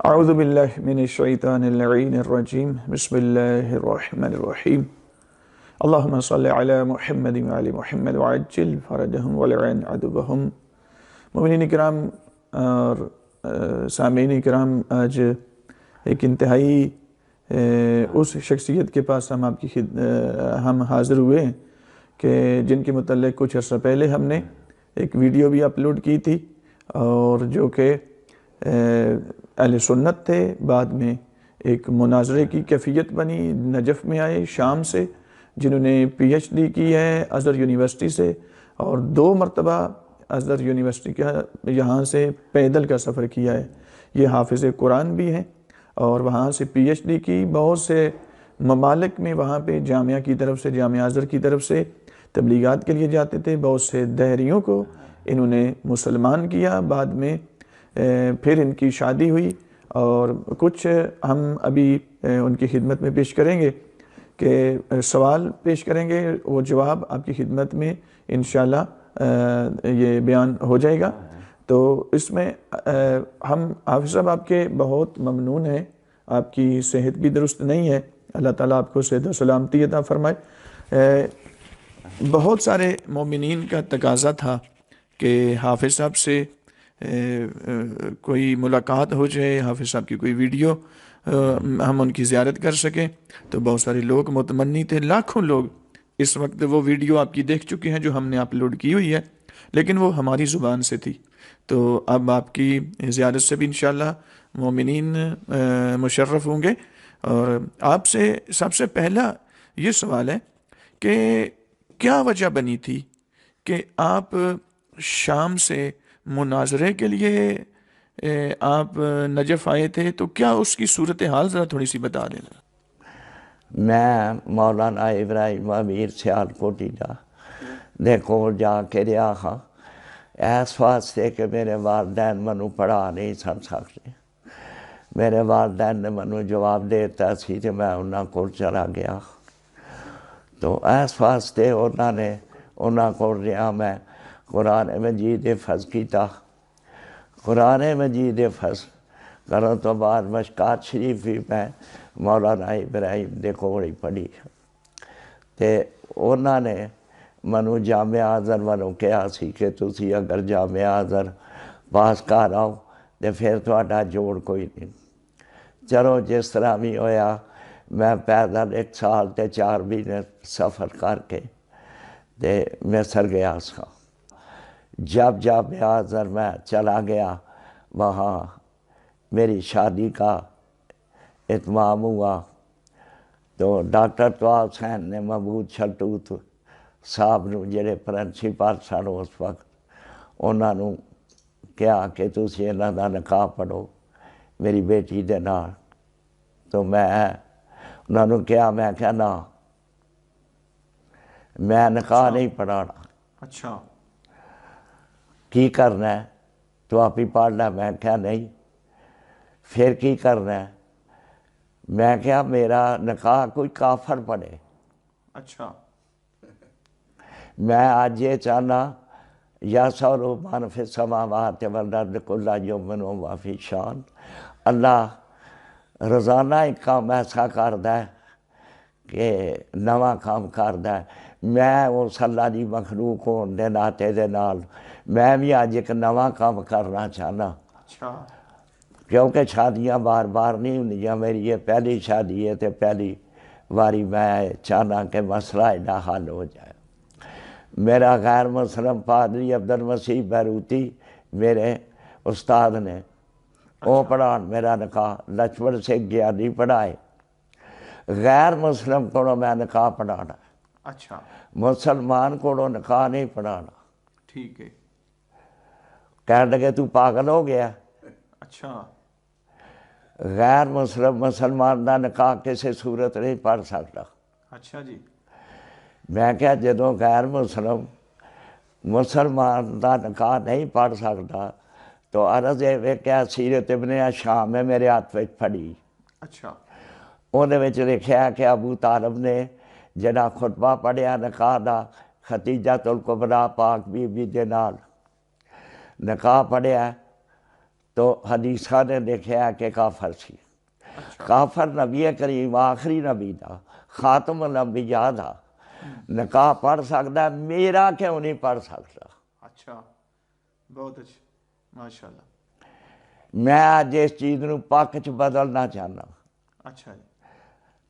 اعوذ باللہ من الشیطان اللعین الرجیم بسم اللہ الرحمن الرحیم اللہم صلی علی محمد وعلی محمد وعجل فرجہم ولعن عدوہم۔ مومنین کرام اور سامعین کرام، آج ایک انتہائی اس شخصیت کے پاس ہم حاضر ہوئے ہیں کہ جن کے متعلق کچھ عرصہ پہلے ہم نے ایک ویڈیو بھی اپلوڈ کی تھی، اور جو کہ اہل سنت تھے، بعد میں ایک مناظرے کی کیفیت بنی، نجف میں آئے شام سے، جنہوں نے پی ایچ ڈی کی ہے ازہر یونیورسٹی سے، اور 2 مرتبہ ازہر یونیورسٹی کا یہاں سے پیدل کا سفر کیا ہے۔ یہ حافظ قرآن بھی ہیں اور وہاں سے پی ایچ ڈی کی، بہت سے ممالک میں وہاں پہ جامعہ کی طرف سے، جامعہ ازہر کی طرف سے تبلیغات کے لیے جاتے تھے۔ بہت سے دہریوں کو انہوں نے مسلمان کیا، بعد میں پھر ان کی شادی ہوئی، اور کچھ ہم ابھی ان کی خدمت میں پیش کریں گے کہ سوال پیش کریں گے، وہ جواب آپ کی خدمت میں انشاءاللہ یہ بیان ہو جائے گا۔ تو اس میں ہم حافظ صاحب آپ کے بہت ممنون ہیں، آپ کی صحت بھی درست نہیں ہے، اللہ تعالیٰ آپ کو صحت و سلامتی عطا فرمائے۔ بہت سارے مومنین کا تقاضا تھا کہ حافظ صاحب سے کوئی ملاقات ہو جائے، حافظ صاحب کی کوئی ویڈیو ہم ان کی زیارت کر سکیں، تو بہت سارے لوگ متمنی تھے، لاکھوں لوگ اس وقت وہ ویڈیو آپ کی دیکھ چکے ہیں جو ہم نے اپلوڈ کی ہوئی ہے، لیکن وہ ہماری زبان سے تھی۔ تو اب آپ کی زیارت سے بھی انشاءاللہ مومنین مشرف ہوں گے۔ اور آپ سے سب سے پہلا یہ سوال ہے کہ کیا وجہ بنی تھی کہ آپ شام سے مناظرے کے لیے آپ نجف آئے تھے؟ تو کیا اس کی صورتحال ذرا تھوڑی سی بتا دیں۔ میں مولانا ابراہیم امیر سیالکوٹی دے کول جا کے رہا ہاں، اس واسطے کہ میرے والدین منو پڑھا نہیں سن سکتے۔ میرے والدین نے منو جواب دیتا سی کہ میں انہاں کول چلا گیا، تو اس واسطے انہاں کول رہا۔ میں قرآن مجید حفظ کیتا، قرآن مجید حفظ کرن تو بعد مشکات شریف بھی میں مولانا ابراہیم دے کول ہی پڑھی، تے انہاں نے منو جامعہ ازہر منو کہا سی کہ تسی اگر جامعہ ازہر پاس کر آؤ تے پھر تہاڈا جوڑ کوئی نہیں۔ چلو جس طرح بھی ہویا، میں پیدل 1 سال تے 4 مہینے سفر کر کے تے مصر گیا سا۔ جب جامعہ ازہر میں چلا گیا، وہاں میری شادی کا اتمام ہوا، تو ڈاکٹر طوال حسین نے محمود شلٹوت صاحب نو جڑے پرنسپل سن اس وقت، انہاں نو کہا کہ تسی انہاں دا نکاح پڑھو میری بیٹی دے نال۔ تو میں انہاں نو کہا، میں کہا نا، میں نکاح نہیں پڑھانا۔ اچھا، کی کرنا ہے؟ تو آپ ہی پڑھ لیں۔ میں کہا نہیں۔ پھر کی کرنا ہے؟ میں کہا میرا نکاح کوئی کافر پڑھے۔ اچھا، میں آج یہ چاہنا یا سولو من فی السماوات والارض کل یوم ہوا فی شان، اللہ روزانہ ایک کام ایسا کردا ہے کہ نواں کام کردا ہے۔ میں اس اللہ دی مخلوق ہون دے ناطے دے نال میں بھی آج ایک نواں کام کرنا چاہنا، اچھا، کیونکہ شادیاں بار بار نہیں ہوندیاں، میری یہ پہلی شادی ہے، تے پہلی واری میں چاہنا کہ مسئلہ ایڈا حل ہو جائے۔ میرا غیر مسلم پادری عبدالمسیح بیروتی میرے استاد نے، وہ پڑھان میرا نکاح لچمن سنگھ گیانی پڑھائے۔ غیر مسلم کو میں نکاح پڑھانا، اچھا، مسلمان کو نکاح نہیں پڑھانا۔ ٹھیک ہے، کہنے لگے تو پاگل ہو گیا، اچھا، غیر مسلمان دا نکاح کسی صورت نہیں پڑھ سکتا۔ اچھا جی، میں کہا جدوں غیر مسلمان دا نکاح نہیں پڑھ سکتا، تو عرض ہے کہ سیرت ابن شام میں میرے ہاتھ وچ پڑھی، اچھا، انہوں نے لکھیا کہ ابو طالب نے جڑا خطبہ پڑھیا نکاح دا، ختیجۃ الکبریٰ پاک بی بی دے نال نکاح پڑھیا، تو حدیثہ نے لکھیا کہ کافر سی. کافر نبی کریم آخری نبی دا, خاتم الانبیاء دا, نکاح پڑھ سکتا, میرا کیوں نہیں پڑھ سکتا؟ اچھا بہت اچھا ماشاء اللہ. میں اج اس چیز نو پک چ بدلنا چاہنا. اچھا جی.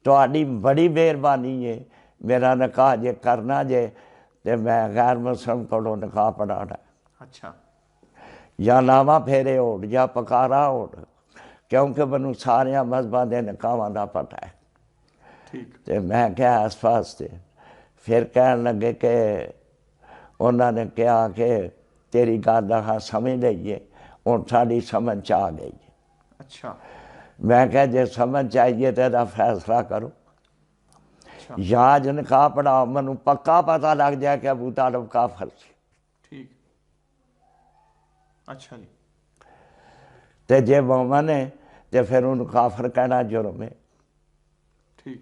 تہاڈی بڑی مہربانی ہے, میرا نکاح جے کرنا جے تے میں غیر مسلم کولوں نکاح پڑھانا. اچھا. یا لاواں پھیرے ہوڑ یا پکارا ہوڑ, کیونکہ مینوں سارے مذہباں دے نکاحاں دا پتہ ہے. ٹھیک. تے میں کیا اس واسطے پھر کہن لگے کہ انہوں نے کہا کہ تیری گل ہاں سمجھ لئیے, ہن ساڈی سمجھ آ گئی. اچھا. میں کہا جے سمجھ آئیے تو دا فیصلہ کرو. اچھا. یا اج نکاح پڑھاؤ, مینوں پکا پتہ لگ جائے کہ ابو طالب کافر سی. ٹھیک. اچھا جی. تے جے مومن ہے تے پھر انہوں کافر کہنا جرم ہے. ٹھیک.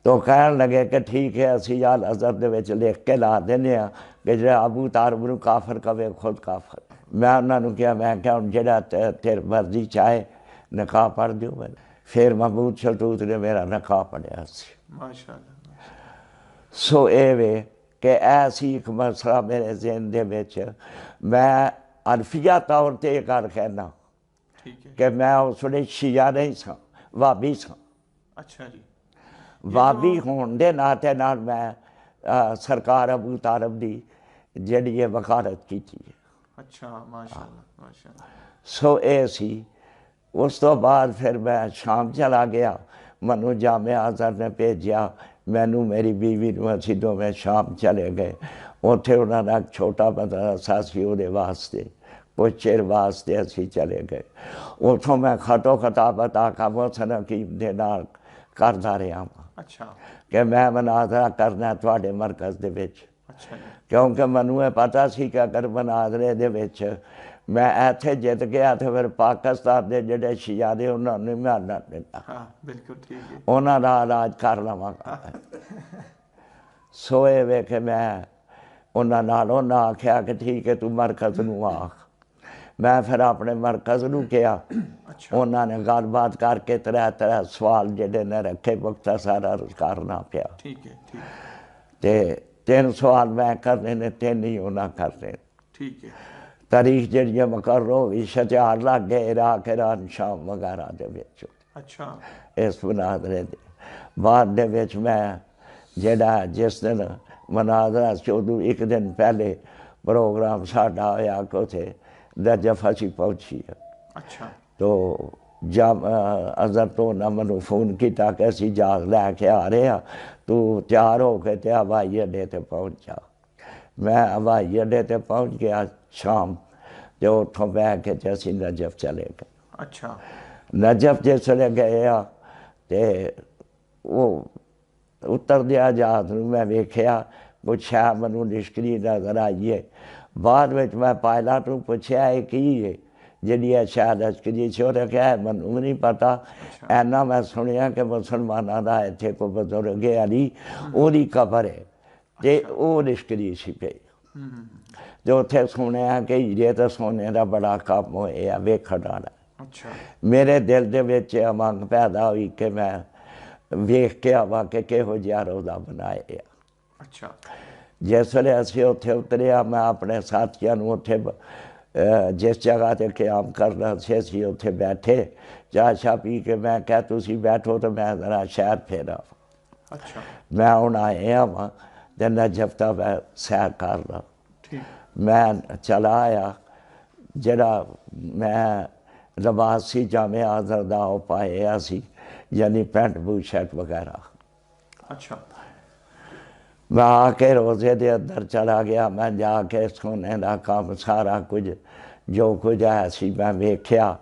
تو کہن لگے کہ ٹھیک ہے, اسی حال حضرت دے وچ لکھ کے لا دینے ہاں کہ جڑا ابو طالب نوں کافر کہے خود کافر. میں انہوں نے کہا, میں کہا ہن جڑا تیرے مرضی چاہے نکاح پڑھ دیو. میں پھر محمود شلتوت نے میرا نکاح پڑھیا سی. ماشاء اللہ. سو اے وے کہ ایسی ایک مسئلہ میرے ذہن دے وچ, میں عرفیہ طور تے یہ کر کہنا ٹھیک ہے. کہ میں اس ویلے شیعہ نہیں سا, وہابی سا. اچھا جی. وہابی ہون دے ناطے نال میں سرکار ابو طالب دی جڑی یہ وکالت کیتی ہے. اچھا ماشاء اللہ ماشاء اللہ. سو اے سی. اس تو بعد پھر میں شام چلا گیا, منو جامعہ ازہر نے بھیجیا, مینوں میری بیوی نوں اسی دوویں شام چلے گئے. اتھے انہوں نے ایک چھوٹا مدرسہ سی وہ واسطے, کچھ چیر واسطے اسی چلے گئے. اتھوں میں خط و خطابت آقا محسن حکیم دے نال کردا رہا ہاں اچھا. کہ میں مناظرہ کرنا تواڈے مرکز دے وچ. اچھا جی. کیونکہ منوں یہ پتہ سی کہ اگر مناظرے دے وچ میں ایتھے جت گیا تو پھر پاکستان دے جڑے شیعہ نے انہوں نے مارنا دینا, ہاں بالکل ٹھیک ہے. انہوں دا علاج کر لواں گا. سو اے وے کہ میں انہوں نالوں نہ آکھیا کہ ٹھیک ہے تو مرکز نوں آکھ. میں پھر اپنے مرکز نوں کیا. انہوں نے گل بات کر کے ترے سوال جڑے نے رکھے, مختصر عرض کرنا پیا. ٹھیک ہے. ٹھیک. تے 3 سوال میں کرنے نے 3 ہی انہاں کرنے. ٹھیک ہے. تاریخ جڑی مقرر ہوئی اشتہار لگ گئے عراق ایران شام وغیرہ دے وچ. اچھا. اس مناظرے دے بعد دے وچ میں جڑا جس دن مناظرہ چودوں ایک دن پہلے پروگرام ساڈا ہویا کہ اتھے نجف اسی پہنچی. اچھا. تو جب ازہر تو انہاں منوں فون کیتا کہ اسی جہاز لے کے آ رہے ہاں, تو تیار ہو کے تے ہوائی اڈے تے پہنچ جا. میں ہوائی اڈے تے پہنچ گیا شام, جو اتھوں بہ کے تے اسی نجف چلے گئے. اچھا. نجف جس ویلے گئے آ تے وہ اتر دیا جہاز نوں میں ویکھیا, کچھ شے منوں لشکری نظر آئی ہے. بعد وچ میں پائلٹ نوں پوچھیا ہے کی ہے جڑی ہے شاید لشکری سی. انہیں کہا منوں نہیں پتا, اینا میں سنیا کہ مسلماناں دا اتھے کوئی بزرگ علی اودی قبر ہے تے او لشکری سی پئی. جو اتھے سنیا کہ ہیرے تے سونے دا بڑا کم ہویا ویکھن والا. اچھا. میرے دل دے وچ امنگ پیدا ہوئی کہ میں ویکھ کے آواں کہ کہو جہا روضہ بنایا. اچھا. جس ویلے اسی اتھے اتریا, میں اپنے ساتھیاں نوں اتھے جس جگہ تے قیام کرنا سی اسی اتھے بیٹھے, چاہ شاہ پی کے میں کہا تسی بیٹھو تو میں ذرا شہر پھیرا. اچھا. میں ہن آیا ہاں تے نجف تا میں سیر کر رہا. ٹھیک. میں چلا آیا, جڑا میں لباس سی جامعہ ازہر دا او پایا سی, یعنی پینٹ بوٹ شرٹ وغیرہ. اچھا. میں آ کے روزے دے اندر چلا گیا. میں جا کے سونے دا کام سارا کچھ جو کچھ ہے سی میں ویکھیا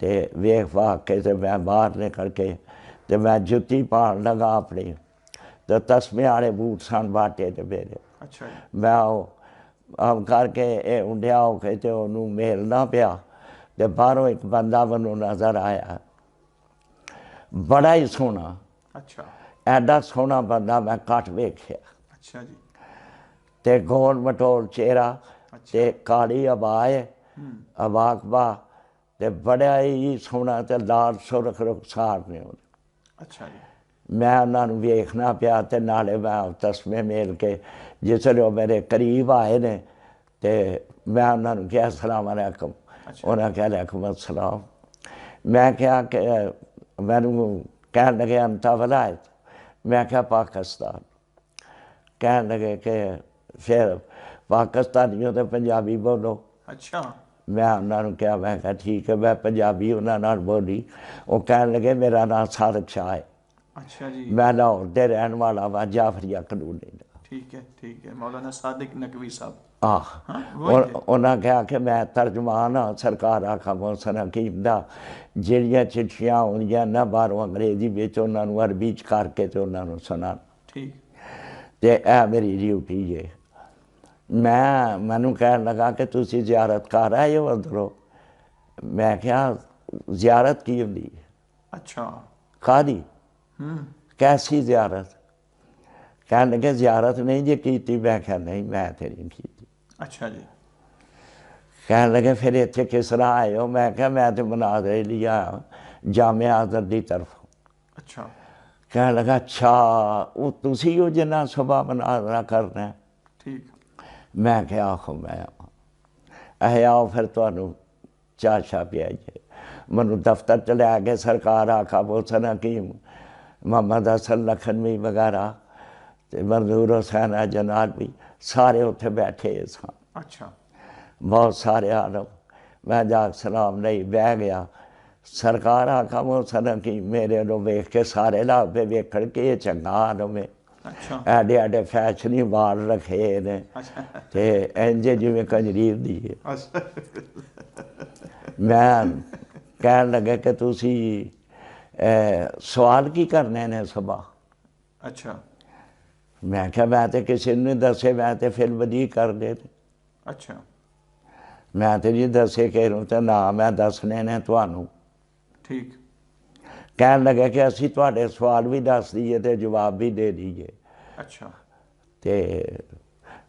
تے ویکھ واکھ کے تے میں باہر نکل کے تے میں جُتی پان لگا اپنی, تے تسمے والے بوٹ سن باٹے تے میرے. اچھا. میں ہم کر کے انڈیا ہو کے تے انہوں میلنا پیا تے باہروں ایک بندہ منوں نظر آیا, بڑا ہی سونا. اچھا. ایڈا سونا بندہ میں کٹ ویکھیا. اچھا جی. تے گول مٹول چہرہ تے کالی عبا ہے ਅਵਾਕਬਾ ਤੇ ਬੜਾ ਹੀ ਸੋਹਣਾ ਤੇ ਲਾਲ ਸੁਰਖ ਰੁਖਸਾਰ ਨੇ ਉਹਦੇ। ਅੱਛਾ ਜੀ। ਮੈਂ ਉਹਨਾਂ ਨੂੰ ਵੇਖਣਾ ਪਿਆ ਤੇ ਨਾਲੇ ਮੈਂ ਤਸਮੇ ਮੇਲ ਕੇ ਜਿਸ ਵੇਲੇ ਉਹ ਮੇਰੇ ਕਰੀਬ ਆਏ ਨੇ ਤੇ ਮੈਂ ਉਹਨਾਂ ਨੂੰ ਕਿਹਾ ਅਸਲਾਮ ਅਲੈਕੁਮ। ਉਹਨਾਂ ਕਿਹਾ ਅਲੈਕੁਮ ਅਸਲਾਮ। ਮੈਂ ਕਿਹਾ ਕਿ ਮੈਨੂੰ ਕਹਿਣ ਲੱਗੇ ਅੰਤਾ ਵਲਾਇਤ। ਮੈਂ ਕਿਹਾ ਪਾਕਿਸਤਾਨ। ਕਹਿਣ ਲੱਗੇ ਕਿ ਫਿਰ ਪਾਕਿਸਤਾਨੀਓ ਤੇ ਪੰਜਾਬੀ ਬੋਲੋ। ਅੱਛਾ। ਮੈਂ ਉਹਨਾਂ ਨੂੰ ਕਿਹਾ, ਮੈਂ ਕਿਹਾ ਠੀਕ ਹੈ, ਮੈਂ ਪੰਜਾਬੀ ਉਹਨਾਂ ਨਾਲ ਬੋਲੀ। ਉਹ ਕਹਿਣ ਲੱਗੇ ਮੇਰਾ ਨਾਮ ਸਾਦਕ ਸ਼ਾਹ ਹੈ। ਅੱਛਾ ਜੀ। ਮੈਂ ਲਾਹੌਰ ਦੇ ਰਹਿਣ ਵਾਲਾ ਵਾਂ, ਜਾਫਰੀਆ ਕਲੋਨੀ ਦਾ। ਠੀਕ ਹੈ ਮੌਲਾਨਾ ਸਾਦਿਕ ਨਕਵੀ ਸਾਹਿਬ। ਉਹਨਾਂ ਕਿਹਾ ਕਿ ਮੈਂ ਤਰਜਮਾਨ ਹਾਂ ਸਰਕਾਰ ਆਕਾ ਮੋਹਸਨ ਹਕੀਮ ਦਾ। ਜਿਹੜੀਆਂ ਚਿੱਠੀਆਂ ਆਉਂਦੀਆਂ ਨਾ ਬਾਹਰੋਂ ਅੰਗਰੇਜ਼ੀ ਵਿੱਚ ਉਹਨਾਂ ਨੂੰ ਅਰਬੀ 'ਚ ਕਰਕੇ ਤੇ ਉਹਨਾਂ ਨੂੰ ਸੁਣਾਉਣਾ। ਠੀਕ। ਤੇ ਇਹ ਮੇਰੀ ਡਿਊਟੀ ਹੈ। ਮੈਨੂੰ ਕਹਿਣ ਲੱਗਾ ਕਿ ਤੁਸੀਂ ਜ਼ਿਆਰਤ ਕਰ ਆਏ ਹੋ ਅੰਦਰੋਂ। ਮੈਂ ਕਿਹਾ ਜ਼ਿਆਰਤ ਕੀ ਹੁੰਦੀ ਹੈ? ਅੱਛਾ। ਕਾਹਦੀ? ਕੈਸੀ ਜ਼ਿਆਰਤ? ਕਹਿਣ ਲੱਗੇ ਜ਼ਿਆਰਤ ਨਹੀਂ ਜੇ ਕੀਤੀ। ਮੈਂ ਕਿਹਾ ਨਹੀਂ, ਮੈਂ ਤੇ ਨਹੀਂ ਕੀਤੀ। ਅੱਛਾ ਜੀ। ਕਹਿਣ ਲੱਗੇ ਫਿਰ ਇੱਥੇ ਕਿਸ ਤਰ੍ਹਾਂ ਆਏ ਹੋ? ਮੈਂ ਕਿਹਾ ਮੈਂ ਤੇ ਮੁਨਾਜ਼ਰੇ ਲਈ ਆਇਆ ਜਾਮਿਆ ਆਜ਼ਦ ਦੀ ਤਰਫੋਂ। ਅੱਛਾ। ਕਹਿਣ ਲੱਗਾ ਅੱਛਾ, ਉਹ ਤੁਸੀਂ ਉਹ ਜਿੰਨਾ ਸੁਬਾ ਮੁਨਾਜ਼ਰਾ ਕਰਨਾ? ਠੀਕ। ਮੈਂ ਕਿਹਾ ਆਖੋ ਮੈਂ ਆਓ ਫਿਰ ਤੁਹਾਨੂੰ ਚਾਹ ਸ਼ਾਹ ਪਿਆਈਏ। ਮੈਨੂੰ ਦਫ਼ਤਰ 'ਚ ਲੈ ਕੇ ਸਰਕਾਰ ਆਕਾ ਮੋਹਸਨ ਹਕੀਮ, ਮੁਹੰਮਦ ਹਸਨ ਲਖਨਵੀ ਵਗੈਰਾ ਤੇ ਮਨਜ਼ੂਰ ਹੁਸੈਨ ਜਨਾਬ ਵੀ ਸਾਰੇ ਉੱਥੇ ਬੈਠੇ ਸਾਂ। ਅੱਛਾ। ਬਹੁਤ ਸਾਰੇ ਆਲਮ। ਮੈਂ ਜਾ ਕੇ ਸਲਾਮ ਲਈ ਬਹਿ ਗਿਆ। ਸਰਕਾਰ ਆਕਾ ਮੋਹਸਨ ਹਕੀਮ ਮੇਰੇ ਨੂੰ ਵੇਖ ਕੇ ਸਾਰੇ ਲਾ ਪਏ ਵੇਖਣ ਕਿ ਇਹ ਚੰਗਾ ਆਲਮ ਹੈ। ਐਡੇ ਐਡੇ ਫੈਸ਼ਨੀ ਵਾਲ ਰੱਖੇ ਨੇ ਤੇ ਇੰਝ ਜਿਵੇਂ ਕੰਜਰੀਰ ਦੀ ਹੈ। ਮੈਂ ਕਹਿਣ ਲੱਗਾ ਕਿ ਤੁਸੀਂ ਸਵਾਲ ਕੀ ਕਰਨੇ ਨੇ ਸੁਬਾ? ਅੱਛਾ। ਮੈਂ ਕਿਹਾ ਮੈਂ ਤੇ ਕਿਸੇ ਨੂੰ ਨਹੀਂ ਦੱਸੇ, ਮੈਂ ਤੇ ਫਿਲਮ ਦੀ ਕਰਦੇ। ਅੱਛਾ। ਮੈਂ ਤੇ ਜੀ ਦੱਸੇ ਕਿ ਨੂੰ ਤੇ ਨਾ ਮੈਂ ਦੱਸਣੇ ਨੇ ਤੁਹਾਨੂੰ। ਠੀਕ। ਕਹਿਣ ਲੱਗੇ ਕਿ ਅਸੀਂ ਤੁਹਾਡੇ ਸਵਾਲ ਵੀ ਦੱਸ ਦਈਏ ਤੇ ਜਵਾਬ ਵੀ ਦੇ ਦਈਏ। ਅੱਛਾ। ਤੇ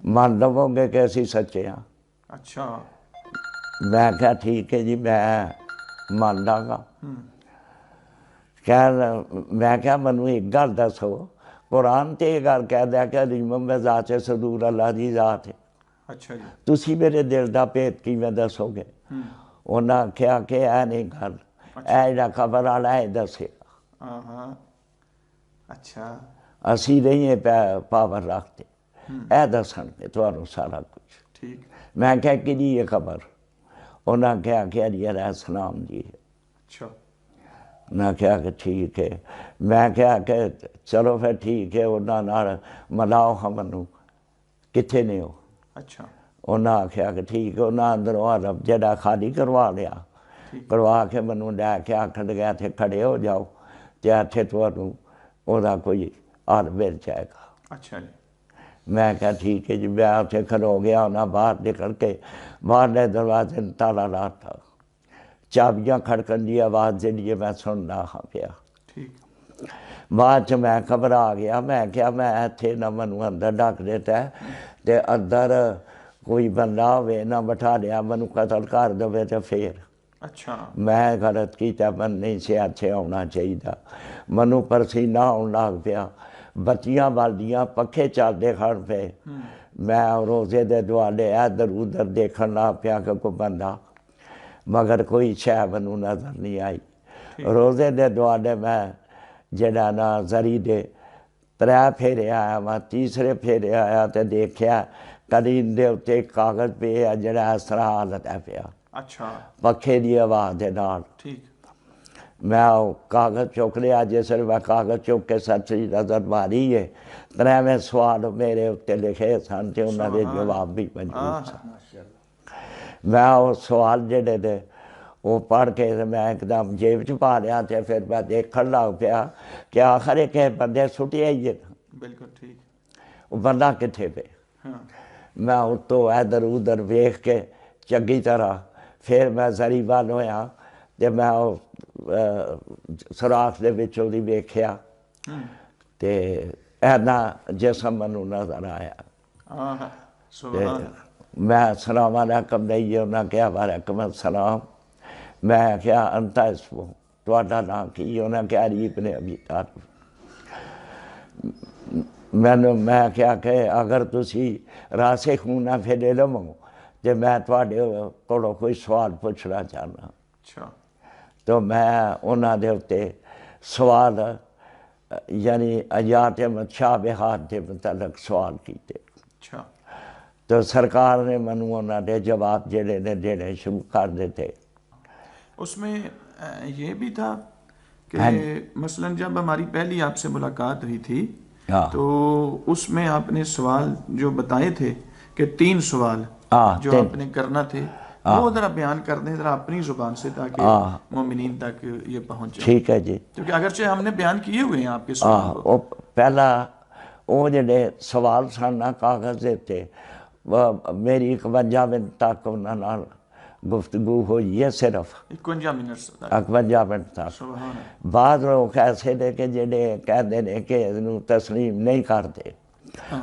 ਮੰਨ ਲਵੋਗੇ ਕਿ ਅਸੀਂ ਸੱਚੇ ਹਾਂ? ਅੱਛਾ। ਮੈਂ ਕਿਹਾ ਠੀਕ ਹੈ ਜੀ, ਮੈਂ ਮੰਨ ਲਾਂਗਾ। ਮੈਂ ਕਿਹਾ ਮੈਨੂੰ ਇੱਕ ਗੱਲ ਦੱਸੋ, ਕੁਰਾਨ ਤੇ ਇਹ ਗੱਲ ਕਹਿ ਕਿ ਅਲੀਮੁ ਬਿਜ਼ਾਤ ਸੁਦੂਰ ਅੱਲਾ ਦੀ ਜ਼ਾਤ ਹੈ। ਅੱਛਾ ਜੀ। ਤੁਸੀਂ ਮੇਰੇ ਦਿਲ ਦਾ ਭੇਤ ਕਿਵੇਂ ਦੱਸੋਗੇ? ਉਹਨਾਂ ਆਖਿਆ ਕਿ ਇਹ ਨਹੀਂ ਗੱਲ, ਇਹ ਜਿਹੜਾ ਖਬਰ ਵਾਲਾ ਇਹ ਦੱਸੇਗਾ। ਅੱਛਾ। ਅਸੀਂ ਨਹੀਂ ਪਾਵਰ ਰੱਖਦੇ, ਇਹ ਦੱਸਣਗੇ ਤੁਹਾਨੂੰ ਸਾਰਾ ਕੁਛ। ਠੀਕ। ਮੈਂ ਕਿਹਾ ਕਿਹਦੀ ਇਹ ਖਬਰ? ਉਹਨਾਂ ਕਿਹਾ ਕਿ ਅਲੀ ਅਲੈਹਿ ਸਲਾਮ ਦੀ ਹੈ। ਅੱਛਾ। ਮੈਂ ਕਿਹਾ ਕਿ ਠੀਕ ਹੈ। ਮੈਂ ਕਿਹਾ ਕਿ ਚਲੋ ਫਿਰ ਠੀਕ ਹੈ, ਉਹਨਾਂ ਨਾਲ ਮਿਲਾਓ ਹਾਂ ਮੈਨੂੰ, ਕਿੱਥੇ ਨੇ ਉਹ? ਅੱਛਾ। ਉਹਨਾਂ ਆਖਿਆ ਕਿ ਠੀਕ ਹੈ। ਉਹਨਾਂ ਅੰਦਰੋਂ ਹਰਮ ਜਿਹੜਾ ਖਾਲੀ ਕਰਵਾ ਲਿਆ, ਕਰਵਾ ਕੇ ਮੈਨੂੰ ਲੈ ਕੇ ਆਖਣ ਲੱਗਿਆ ਇੱਥੇ ਖੜੇ ਹੋ ਜਾਓ ਅਤੇ ਇੱਥੇ ਤੁਹਾਨੂੰ ਉਹਦਾ ਕੋਈ ਹੱਲ ਮਿਲ ਜਾਏਗਾ। ਅੱਛਾ ਜੀ। ਮੈਂ ਕਿਹਾ ਠੀਕ ਹੈ ਜੀ। ਮੈਂ ਉੱਥੇ ਖਲੋ ਗਿਆ। ਉਹਨਾਂ ਬਾਹਰ ਨਿਕਲ ਕੇ ਬਾਹਰਲੇ ਦਰਵਾਜ਼ੇ ਨੂੰ ਤਾਲਾ ਲਾ ਦਿੱਤਾ। ਚਾਬੀਆਂ ਖੜਕਣ ਦੀ ਆਵਾਜ਼ ਜਿਹੜੀ ਮੈਂ ਸੁਣਦਾ ਹਾਂ ਪਿਆ। ਠੀਕ। ਬਾਅਦ 'ਚ ਮੈਂ ਘਬਰਾ ਗਿਆ। ਮੈਂ ਕਿਹਾ ਮੈਂ ਇੱਥੇ ਨਾ ਮੈਨੂੰ ਅੰਦਰ ਡੱਕ ਦਿੱਤਾ ਅਤੇ ਅੰਦਰ ਕੋਈ ਬੰਦਾ ਹੋਵੇ ਨਾ ਬਿਠਾ ਲਿਆ, ਮੈਨੂੰ ਕਤਲ ਕਰ ਦੇਵੇ ਅਤੇ ਫਿਰ। ਅੱਛਾ। ਮੈਂ ਗਲਤ ਕੀਤਾ, ਮੈਨੂੰ ਨਹੀਂ ਸੀ ਇੱਥੇ ਆਉਣਾ ਚਾਹੀਦਾ। ਮੈਨੂੰ ਪਸੀਨਾ ਆਉਣ ਲੱਗ ਪਿਆ, ਬੱਤੀਆਂ ਬਲਦੀਆਂ, ਪੱਖੇ ਚੱਲਦੇ ਖੜ ਪਏ। ਮੈਂ ਰੋਜ਼ੇ ਦੇ ਦੁਆਲੇ ਇੱਧਰ ਉੱਧਰ ਦੇਖਣ ਲੱਗ ਪਿਆ ਕਿ ਕੋਈ ਬੰਦਾ, ਮਗਰ ਕੋਈ ਸ਼ੈ ਮੈਨੂੰ ਨਜ਼ਰ ਨਹੀਂ ਆਈ। ਰੋਜ਼ੇ ਦੇ ਦੁਆਲੇ ਮੈਂ ਜਿਹੜਾ ਨਾ ਜ਼ਰੀ ਦੇ 3 ਫੇਰੇ ਆਇਆ ਵਾ, ਤੀਸਰੇ ਫੇਰੇ ਆਇਆ ਅਤੇ ਦੇਖਿਆ ਕਲੀਨ ਦੇ ਉੱਤੇ ਕਾਗਜ਼ ਪਿਆ ਜਿਹੜਾ ਇਸ ਤਰ੍ਹਾਂ ਹਾਲਤ ਹੈ ਪਿਆ। ਅੱਛਾ। ਪੱਖੇ ਦੀ ਆਵਾਜ਼ ਦੇ ਨਾਲ। ਠੀਕ। ਮੈਂ ਉਹ ਕਾਗਜ਼ ਚੁੱਕ ਲਿਆ। ਜਿਸ ਵੇਲੇ ਮੈਂ ਕਾਗਜ਼ ਚੁੱਕ ਕੇ ਸੱਚੀ ਨਜ਼ਰ ਮਾਰੀ ਹੈ, 3ਵੇਂ ਸਵਾਲ ਮੇਰੇ ਉੱਤੇ ਲਿਖੇ ਸਨ ਅਤੇ ਉਹਨਾਂ ਦੇ ਜਵਾਬ ਵੀ ਮੌਜੂਦ ਸਨ। ਮੈਂ ਉਹ ਸਵਾਲ ਜਿਹੜੇ ਨੇ ਉਹ ਪੜ੍ਹ ਕੇ ਮੈਂ ਇੱਕਦਮ ਜੇਬ 'ਚ ਪਾ ਲਿਆ ਅਤੇ ਫਿਰ ਮੈਂ ਦੇਖਣ ਲੱਗ ਪਿਆ ਕਿ ਆਖਰ ਇਹ ਕਿਸੇ ਬੰਦੇ ਸੁੱਟਿਆ ਹੀ ਹੈ। ਬਿਲਕੁਲ ਠੀਕ। ਉਹ ਬੰਦਾ ਕਿੱਥੇ ਪਿਆ? ਮੈਂ ਉੱਤੋਂ ਇੱਧਰ ਉੱਧਰ ਵੇਖ ਕੇ ਚੰਗੀ ਤਰ੍ਹਾਂ ਫਿਰ ਮੈਂ ਜ਼ਰੀ ਵੱਲ ਹੋਇਆ ਅਤੇ ਮੈਂ ਉਹ ਸੁਰਾਖ ਦੇ ਵਿੱਚ ਉਹਦੀ ਵੇਖਿਆ ਅਤੇ ਇੰਨਾ ਜਿਸਮ ਮੈਨੂੰ ਨਜ਼ਰ ਆਇਆ। میں السلام علیکم دئیے انہاں کیا وعلیکم السلام. میں کیا انتا اسمو تواڈا نام کی؟ انہاں کیا علی ابن ابی طالب. میں کیا کہ اگر تسی راسخون فی العلم ہو تے میں تواڈے کولوں کوئی سوال پوچھنا چاہنا. اچھا. تو میں انہاں دے اُتے سوال یعنی آیات متشابہات دے متعلق سوال کیتے. اچھا. تو سرکار نے منو انہاں دے جواب جڑے نے دینے شروع کر دیتے. اس میں یہ بھی تھا کہ مثلاً جب ہماری پہلی آپ سے ملاقات ہوئی تھی تو اس میں آپ نے سوال جو بتائے تھے کہ 3 سوال جو آپ نے کرنا تھے وہ ذرا بیان کر دیں ذرا اپنی زبان سے تاکہ مومنین تک یہ پہنچ جائے. ٹھیک ہے جی. کیونکہ اگرچہ ہم نے بیان کیے ہوئے ہیں آپ کے سوال کو. پہلا وہ جڑے سوال سن کاغذ دیتے میری 51 منٹ تک انہاں نال گفتگو ہوئی ہے صرف 51 منٹ تک. بعض لوگ ایسے نے کہ جڑے کہندے نے کہ انہوں تسلیم نہیں کرتے.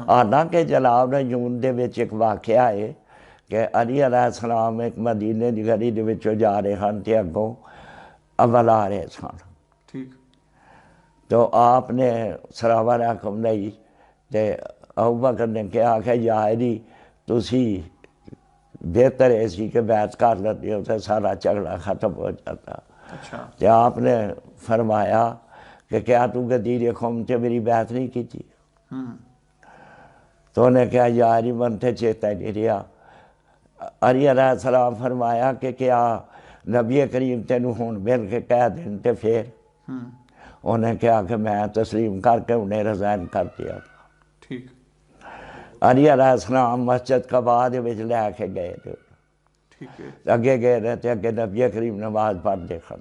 حالانکہ جناب نجوم دے وچ ایک واقعہ ہے کہ علی علیہ السلام ایک مدینے دی گلی دے وچوں جا رہے ہن تے اگوں اول آ رہے سن. ٹھیک. تو آپ نے السلام علیکم نہیں تے ابوبکر نے کہا کہ یا علی تسی بہتر ہے سی کہ بیعت کر لیتے ہو تو سارا جھگڑا ختم ہو جاتا. کہ آپ نے فرمایا کہ کیا تو غدیر قوم سے میری بیعت نہیں کی تھی؟ تو انہیں کہا یا علی من تے چیتا نہیں رہا. علی علیہ السلام فرمایا کہ کیا نبی کریم تینوں ہون مل کے کہہ دیں تے پھر؟ انہیں کہا کہ میں تسلیم کر کے انہیں رضائن کر دیا. ٹھیک. علی علیہ السلام مسجد قباء دے وچ لے کے گئے تھے. اگے گئے رہتے اگے نبی کریم نماز پڑھ دیکھن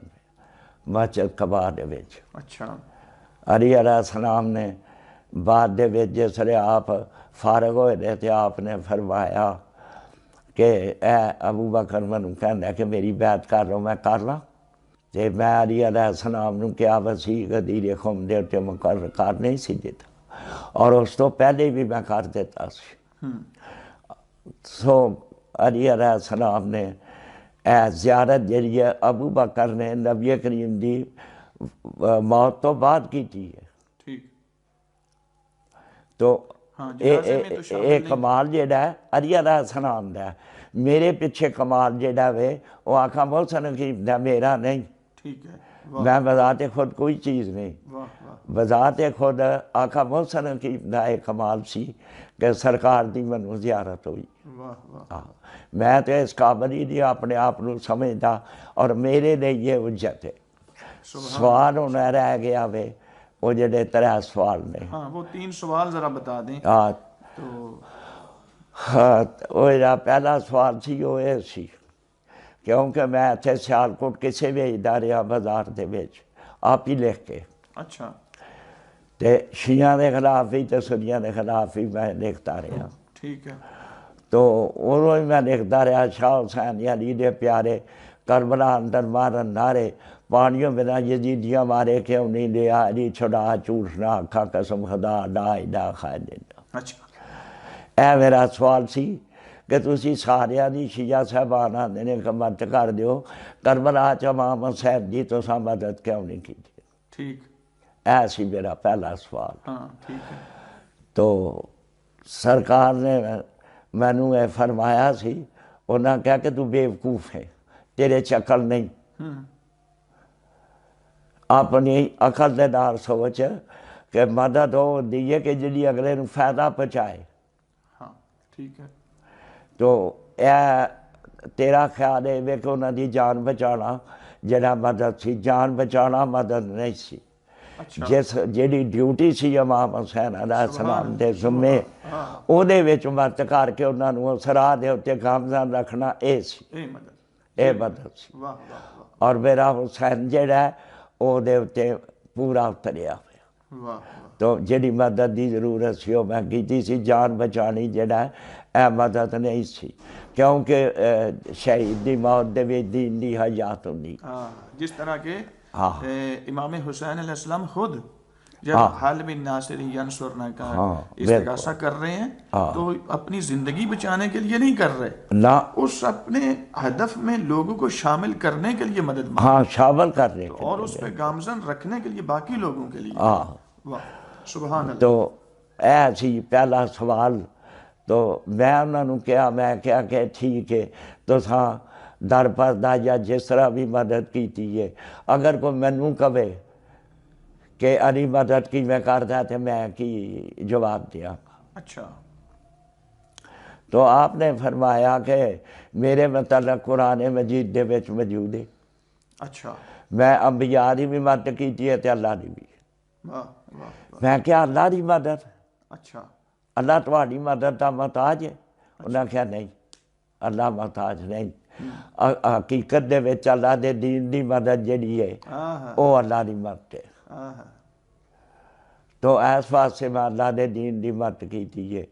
مسجد قباء دے وچ. اچھا. علی علیہ السلام نے بعد دے وچ جس لئے آپ فارغ ہوئے رہے تھے آپ نے فرمایا کہ اے ابو بکر منو کہنا ہے کہ میری بیعت کر لو میں کر لاں. تے میں علی علیہ السلام نو کیا وسیع غدیر قوم دے اُتے مقرر کر نہیں سی دیتا اور اس تو پہلے بھی میں کر دیتا سی. سو علی علیہ السلام نے اے زیارت جڑی ہے ابو بکر نے نبی کریم دی موت تو بعد کی تھی ہے. تو ایک کمال جڑا ہے علی علیہ السلام دا ہے. میرے پیچھے کمال جڑا ہے وہ آقا محسن حکیم دا میرا نہیں. میں بذات خود کوئی چیز نہیں. بذات خود آقا محسن حکیم دا ایک کمال سی کہ سرکار دی منو زیارت ہوئی. میں تو اس قابل ہی نہیں اپنے آپ کو سمجھتا اور میرے لیے یہ حجت ہے. سوال ہونا رہ گیا وے وہ جڑے 3 سوال نے. وہ 3 سوال ذرا بتا دیں. وہ جڑا پہلا سوال سی وہ یہ سی کیونکہ میں اتنے سیالکوٹ کسے بھیجدا رہا بازار دے وچ آپ ہی لکھ کے. اچھا. تے شیعہ دے خلاف بھی تے سنیاں دے خلاف بھی میں لکھتا رہا. ٹھیک ہے. تو انہوں میں لکھتا رہا شاہ حسین علی دے پیارے کربلا اندر مارن نعرے پانیوں بنا یزیدیاں مارے کیوں نہیں لیا علی چھڑا جھوٹ نہ آکھا قسم خدا لا الہ الا اللہ. اچھا. اے میرا سوال سی کہ تسی سارے دی شیعہ صاحبان آندے نے کہ مت کر دیو کربلا چ امام حسین دی تساں مدد کیوں نہیں کی؟ ٹھیک. اے سی میرا پہلا سوال. ٹھیک ہے. تو سرکار نے مینوں اے فرمایا سی انہاں کہا کہ تو بیوقوف ہے تیرے عقل نہیں. اپنی عقل دے نال سوچ کہ مدد ہو دیئے کہ جڑی اگلے نوں فائدہ پہنچائے. ٹھیک ہے. تو اے تیرا خیال ہے کہ انہاں دی جان بچانا جڑا مدد سی جان بچانا مدد نہیں سی. جس جیڑی ڈیوٹی سی امام حسین علیہ السلام دے ذمے او دے وچ مدد کر کے انہاں نوں سراہ دے اُتے گامزن رکھنا اے سی اے مدد سی. اور میرا حسین جیڑا ہے او دے اُتے پورا اتریا ہوا. تو جیڑی مدد دی ضرورت سی وہ میں کیتی سی. جان بچانی جیڑا ہے اے مدد نہیں سی کیونکہ شہید دی موت دے وچ دین دی حیات ہوندی. جس طرح کہ امام حسین علیہ السلام خود جب حال من ناصر ینصرنا کا استغاثہ کر رہے ہیں تو اپنی زندگی بچانے کے لیے نہیں کر رہے، نہ اس اپنے ہدف میں لوگوں کو شامل کرنے کے لیے مدد مانگ، ہاں شامل کرنے کے اور اس پہ گامزن رکھنے کے لیے باقی لوگوں کے لیے۔ واہ سبحان اللہ۔ تو اے سی پہلا سوال تو میں انہوں نے کہا، میں کہا کہ ٹھیک ہے تو در پردہ یا جس طرح بھی مدد کیتی ہے، اگر کوئی مینوں کہے کہ انی مدد کی میں کرتا تو میں کی جواب دیا۔ اچھا، تو آپ نے فرمایا کہ میرے متعلق قرآن مجید دے وچ موجود ہے، اچھا، میں انبیاء دی بھی مدد کیتی ہے تے اللہ دی بھی۔ واہ واہ واہ، میں کہا اللہ دی مدد، اچھا، اللہ تہاڈی مدد دا محتاج ہے؟ انہاں کہا نہیں، اللہ محتاج نہیں، حقیقت دے وچ اللہ دے دین دی مدد جڑی ہے وہ اللہ دی مدد ہے۔ تو اس واسطے میں اللہ دے دین دی مدد کیتی ہے۔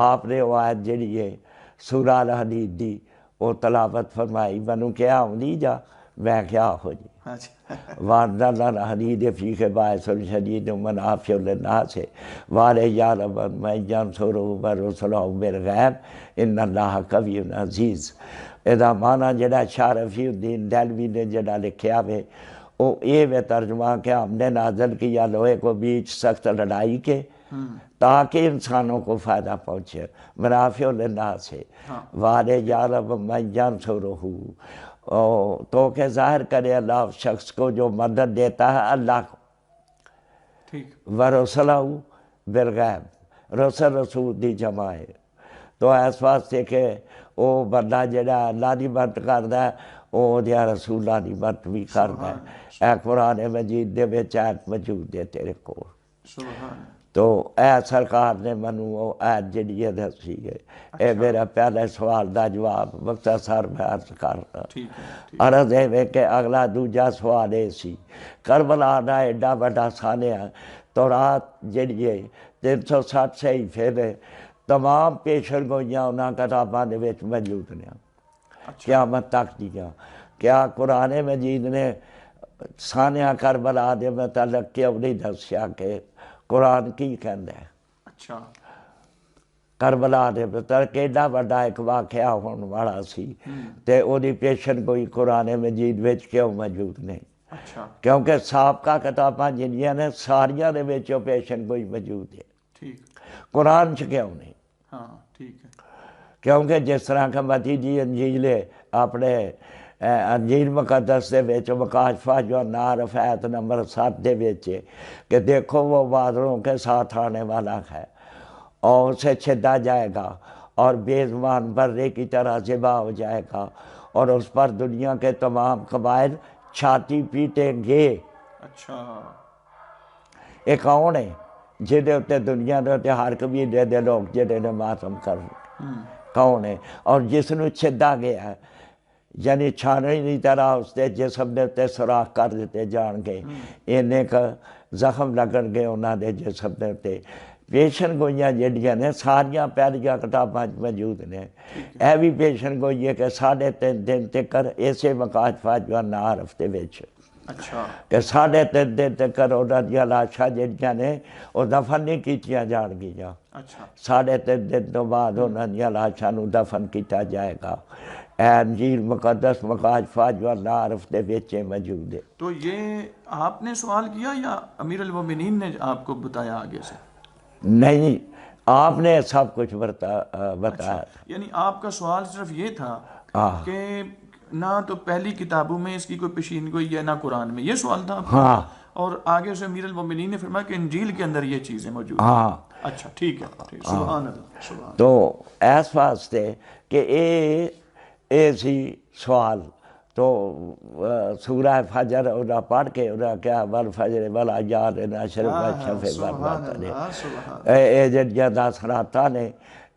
آپ نے وہ آیت جڑی ہے سورہ الحدید دی وہ تلاوت فرمائی، منوں کیا ہوندی جا، میں کیا ہو جی وَأَنزَلْنَا الْحَدِيدَ فِيهِ بَأْسٌ شَدِيدٌ وَمَنَافِعُ لِلنَّاسِ وَلِيَعْلَمَ مَن يَنصُرُهُ وَرُسُلَهُ بِالْغَيْبِ إِنَّ اللَّهَ قَوِيٌّ عَزِيزٌ۔ ਇਹਦਾ ਮਾਨਾ ਜਿਹੜਾ ਸ਼ਾਹ ਰਫੀਉদ্ਦੀਨ دہلوی نے جڑا لکھیا ہے وہ یہ ترجمہ کہ ہم نے نازل کیا لوہے کو بیچ سخت لڑائی کے تاکہ انسانوں کو فائدہ پہنچے، منافع للناس ہے، وَلِيَعْلَمَ مَن يَنصُرُهُ، تو کہ ظاہر کرے اللہ اس شخص کو جو مدد دیتا ہے اللہ کو، وَرُسُلَهُ بِالْغَیب، رسول دی جمع ہے۔ تو اس واسطے کہ وہ بندہ جڑا اللہ دی مدد کردا ہے وہ دیا رسولہ دی مدد بھی کردا ہے۔ اے قرآن مجید دے وچ آیت موجود ہے تیرے کو، تو اے سرکار نے منوں وہ آیت جڑی ہے دسی ہے۔ اے میرا پہلے سوال دا جواب مختصر میں عرض کرنا۔ عرض ہے کہ اگلا دوجا سوال ہے سی کربلا دا ایڈا بڑا سانحہ تورات جڑی ہے 360 صحیفے نے تمام پیشن گوئیاں انہاں کتاباں دے وچ موجود نے قیامت تک دیاں۔ کیا قرآن مجید نے سانحہ کربلا دے متعلق کیوں نہیں دسیا کہ قرآن کی کہندا ہے؟ اچھا، کربلا دے متعلق ایڈا بڑا ایک واقعہ ہون والا سی تے او دی پیشن گوئی قرآن مجید وچ کیوں موجود نہیں؟ کیونکہ سابقہ کتاباں جنیاں نے ساریاں دے وچ پیشن گوئی موجود ہے، قرآن چ کیوں نہیں؟ کیونکہ جس طرح کہ متیجی انجیل اپنے انجیل مقدس دے وچ مکاشفہ جو نعرف آیت نمبر 7 دے وچ کہ دیکھو وہ بادلوں کے ساتھ آنے والا ہے اور اسے چھدا جائے گا اور بے زبان برے کی طرح ذبح ہو جائے گا اور اس پر دنیا کے تمام قبائل چھاتی پیٹیں گے۔ اچھا، ایک کون ہے جہدے اتے دنیا دے اتے ہر قبیلے دے لوگ جہدے نے ماتم کر کون ہے؟ اور جس نو چھدا گیا ہے یعنی چھانڑی دی طرح اس دے جسم دے اتے سوراخ کر دیتے جان گے، انہیں کا زخم لگن گے انہاں دے جسم دے اتے۔ پیشن گوئیاں جڑیاں نے ساریاں پہلیاں کتاباں موجود نے۔ اے بھی پیشن گوئی ہے کہ 3.5 دن تکر ایسے مکاشفہ جو نعرف دے وچ کہ 3.5 دن تکر انہاں دیاں لاشاں جڑیاں نے وہ دفن نہیں کیتیاں جان گیاں، 3.5 دن تو بعد انہاں دیاں لاشاں نو دفن کیتا جائے گا۔ اے انجیل مقدس مکاشفہ جو نعرف دے وچ موجود ہے۔ تو یہ آپ نے سوال کیا یا امیر المومنین نے آپ کو بتایا آگے سے؟ نہیں، آپ نے سب کچھ بتایا۔ یعنی آپ کا سوال صرف یہ تھا کہ نہ تو پہلی کتابوں میں اس کی کوئی پیشین گوئی ہے نہ قرآن میں، یہ سوال تھا آپ کا؟ اور آگے سے امیر المومنین نے فرمایا کہ انجیل کے اندر یہ چیزیں موجود ہیں۔ اچھا ٹھیک ہے، سبحان اللہ۔ تو اس واسطے کہ اے سی سوال تو سورہ فجر انہاں پڑھ کے انہاں کیا والفجر والعیار نشر والشفع والوتر، اے جڑیاں 10 راتاں نے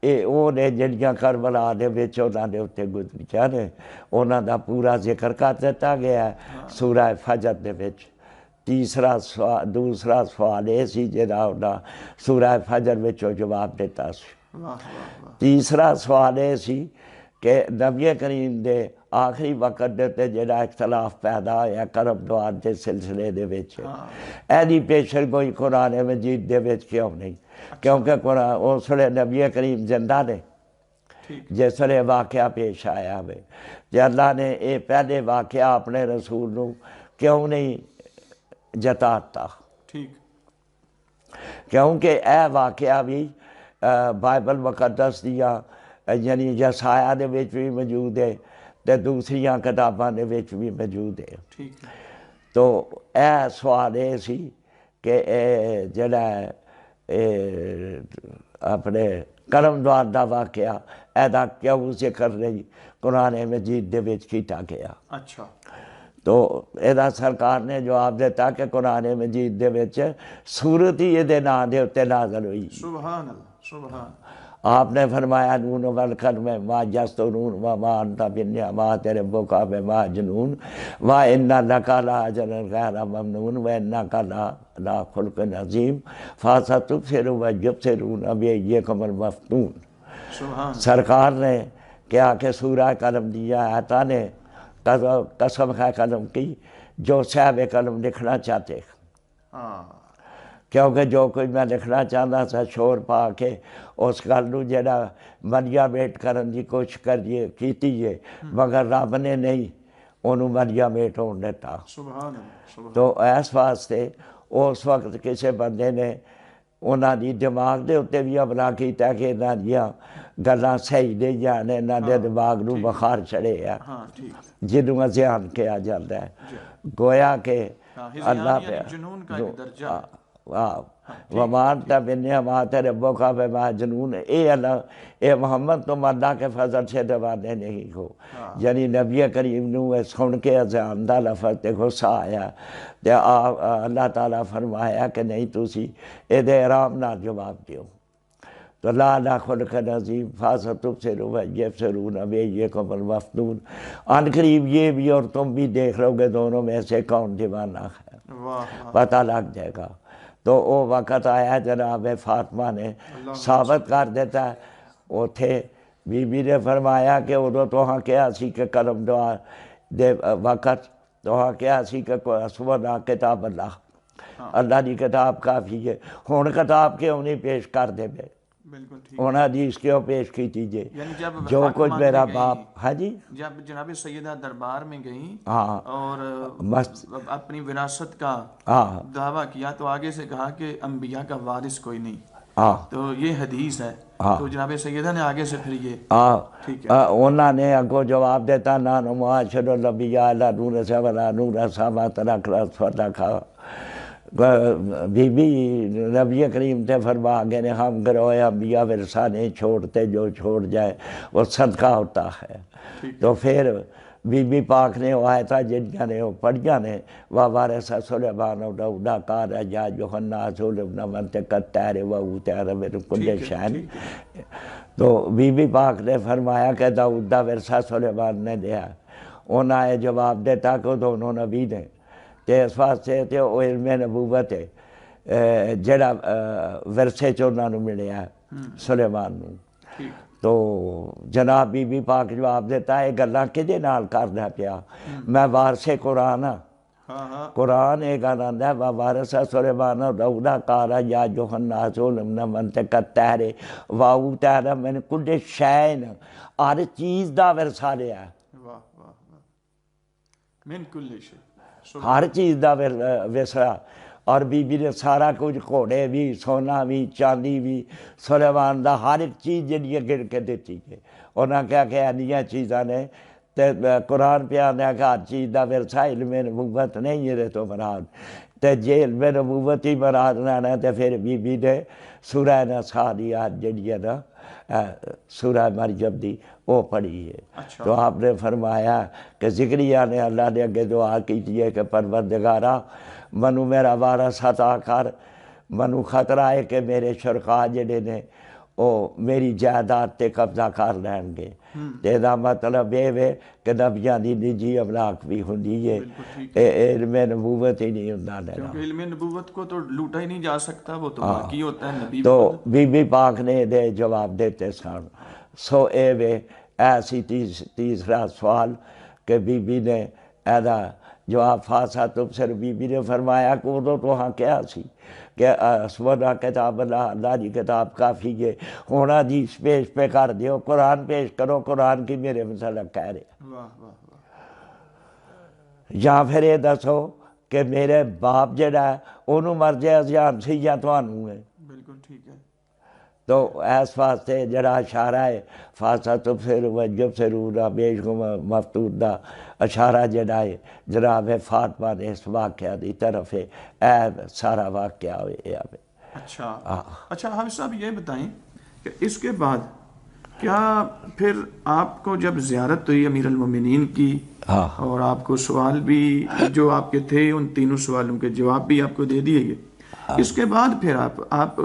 وہ نے جڑیاں کربلا دے وچ انہاں دے اتے گزریاں نے، انہاں دا پورا ذکر کر دیتا گیا ہے سورہ فجر دے وچ۔ دوسرا سوال یہ سی جہاں انہاں سورہ فجر وچ جواب دیتا سی۔ تیسرا سوال یہ سی کہ نبی کریم دے آخری وقت دے تے جڑا اختلاف پیدا ہویا کرم دعا دے سلسلے دے وچ ایدی پیشن کوئی قرآن مجید دے وچ کیوں نہیں، کیونکہ قرآن اس ویلے نبی کریم زندہ نے جس ویلے واقعہ پیش آیا ہوئے جے اللہ نے اے پہلے واقعہ اپنے رسول نو کیوں نہیں جتاتا، کیونکہ اے واقعہ بھی بائبل مقدس دیا یعنی یسایہ دے وچ بھی موجود ہے تے دوسریاں کتاباں دے وچ بھی موجود ہے۔ تو اے سوال اے سی کہ اے جڑا اپنے کرم دوار دا واقعہ ایدا کیوں ذکر نہیں قرآن مجید دے وچ کیتا گیا۔ اچھا تو ایدا سرکار نے جواب دیتا کہ قرآن مجید دے وچ سورت ہی دے نام دے اتے نازل ہوئی۔ سبحان اللہ سبحان آپ نے فرمایا نون والقلم ما یسطرون وما انت بالنعمات ربک بمجنون وان لک لاجرا غیر ممنون وانک لعلی خلق عظیم فستبصر ویبصرون بایکم المفتون۔ سرکار نے کیا کہ سورہ قلم دیا آتا نے قسم ہے قلم کی جو صاحب قلم لکھنا چاہتے، کیونکہ جو کوئی میں لکھنا چاہتا تھا شور پا کے اس گل نو جڑا منیا میٹ کرن دی کوشش کیتی ہے مگر رب نے نہیں انہوں منیا میٹ ہون دیتا۔ تو اس واسطے اس وقت کسی بندے نے انہاں دی دماغ دے اتے بھی حملہ کیتا کہ انہاں دیاں گلاں صحیح نہیں جانے انہاں دے دماغ نو بخار چڑھے ہے جنہوں ذہن کیا جاتا ہے گویا کہ اللہ پہ وما انت بالنعمات ربک بمجنون، اے اللہ اے محمد تم اللہ کے فضل سے دیوانے نہیں ہو۔ یعنی نبی کریم نو سن کے اذان دا لفظ تے غصہ آیا تے اللہ تعالیٰ فرمایا کہ نہیں تسی اے دے آرام نہ جواب دیو۔ تو لا لا خلق عظیم فستبصر ویبصرون بایکم المفتون، ان قریب یہ بھی اور تم بھی دیکھ لو گے دونوں میں سے کون دیوانہ ہے، پتہ لگ جائے گا۔ تو وہ وقت آیا جناب فاطمہ نے ثابت کر دیتا ہے، وہ تھے بی بی نے فرمایا کہ ادھو تو ہاں کیا سی کہ کرم دعا دے وقت تو ہاں کیا سی کہ سبحانہ کتاب اللہ، اللہ دی کتاب کافی ہے، ہون کتاب کیوں نہیں پیش کر دے بے ہون حدیث کیوں پیش کی تیجے جو کچھ میرا باپ۔ ہاں جی جب جناب سیدہ دربار میں گئیں ہاں اور اپنی وراثت کا دعویٰ کیا تو آگے سے کہا کہ انبیاء کا وارث کوئی نہیں، تو یہ حدیث ہے، تو جناب سیدہ نے آگے سے پھر یہ انہوں نے اگو جواب دیتا نا معاشر الانبیاء الا نور سے ولا نور سماوات رکھا بی بی نبی کریم تے فرما گئے نے ہم گروہ انبیاء ورثہ نہیں چھوڑتے، جو چھوڑ جائے وہ صدقہ ہوتا ہے۔ تو پھر بی بی پاک نے وہ آیتاں جنیاں نے وہ پڑھیاں نے وَوَارِثَ سُلَیمَانُ دَاوُودَ قَالَ یَا أَیُّہَا النَّاسُ اعْبُدُوا مَنطِقَ الطَّیرِ وَأُوتِیَ مِن کُلِّ شَیْءٍ۔ تو بی بی پاک نے فرمایا کہ داؤد دا ورثہ سلیمان نے دیا، انہوں نے جواب دیتا کہ دونوں نبی نے تے اس واسطے تے وہ علم نبوت ہے جڑا ورثے چ انہوں نے ملیا سلیمان نو۔ تو جناب بی بی پاک جواب دیتا ہے گلاں کدے نال کردا پیا، میں وارث قرآن ہاں، قرآن یہ گل آندا ہے وَوَارِثَ سُلَیمَانُ دَاوُودَ قَالَ یَا أَیُّہَا النَّاسُ اعْبُدُوا مَنطِقَ الطَّیرِ وَأُوتِیَ مِن کُلِّ شَیْءٍ، ہر چیز دا ورثہ لیا من کل شیء، ہر چیز دا ورثہ۔ اور بی بی نے سارا کچھ گھوڑے بھی سونا بھی چاندی بھی سلیمان دا ہر ایک چیز جنی گن کے دیتی ہے۔ انہاں کہا کہ انیاں چیزاں نے تے قرآن پہ آنے کہ ہر چیز دا ورثہ علم نبوت نہیں ہے تو مراد، تے جے علم نبوت ہی مراد لینا تے پھر بی بی نے سورہ نساء دی آیت جڑی ہے نا سورہ مریم دی وہ پڑھی ہے۔ تو آپ نے فرمایا کہ زکریا نے اللہ نے اگے دعا کی ہے کہ پروردگارا منو میرا وارث عطا کر، منو خطرہ ہے کہ میرے شرکاء جڑے نے وہ میری جائیداد تے قبضہ کر لین گے۔ تے دا مطلب یہ ہے کہ نبیاں دی نجی املاک بھی ہوندی ہے، علم نبوت ہی نہیں ہوندا لینا، کیونکہ علم نبوت کو تو لوٹا ہی نہیں جا سکتا، وہ تو باقی ہوتا ہے نبی۔ تو بی بی پاک نے دے جواب دیتے سن۔ سو اے وے ایسی تیسرا سوال کہ بی بی نے ایدا جواب فاسا تب سے بی بی نے فرمایا کہ وہ تو ہاں کیا سی کہ اسودہ کتاب اللہ دی کتاب کافی ہے ہونا حدیث پیش پہ کر دیو قرآن پیش کرو قرآن کی میرے متعلق کہہ رہے یا پھر یہ دسو کہ میرے باپ جڑا ہے انہوں مرضی ازیان سی یا تو انہوں ہے بالکل ٹھیک ہے. تو اس واسطے جڑا اشارہ ہے فاسا تبصر ویبصرون بیشگم مفتون دا اشارہ جڑا ہے جناب فاطمہ نے اس واقعہ دی طرف ہے اے سارا واقعہ ہوئے. اچھا اچھا حافظ صاحب یہ بتائیں کہ اس کے بعد کیا پھر آپ کو جب زیارت ہوئی امیر المومنین کی اور آپ کو سوال بھی جو آپ کے تھے ان تینوں سوالوں کے جواب بھی آپ کو دے دیے گئے, اس کے بعد پھر آپ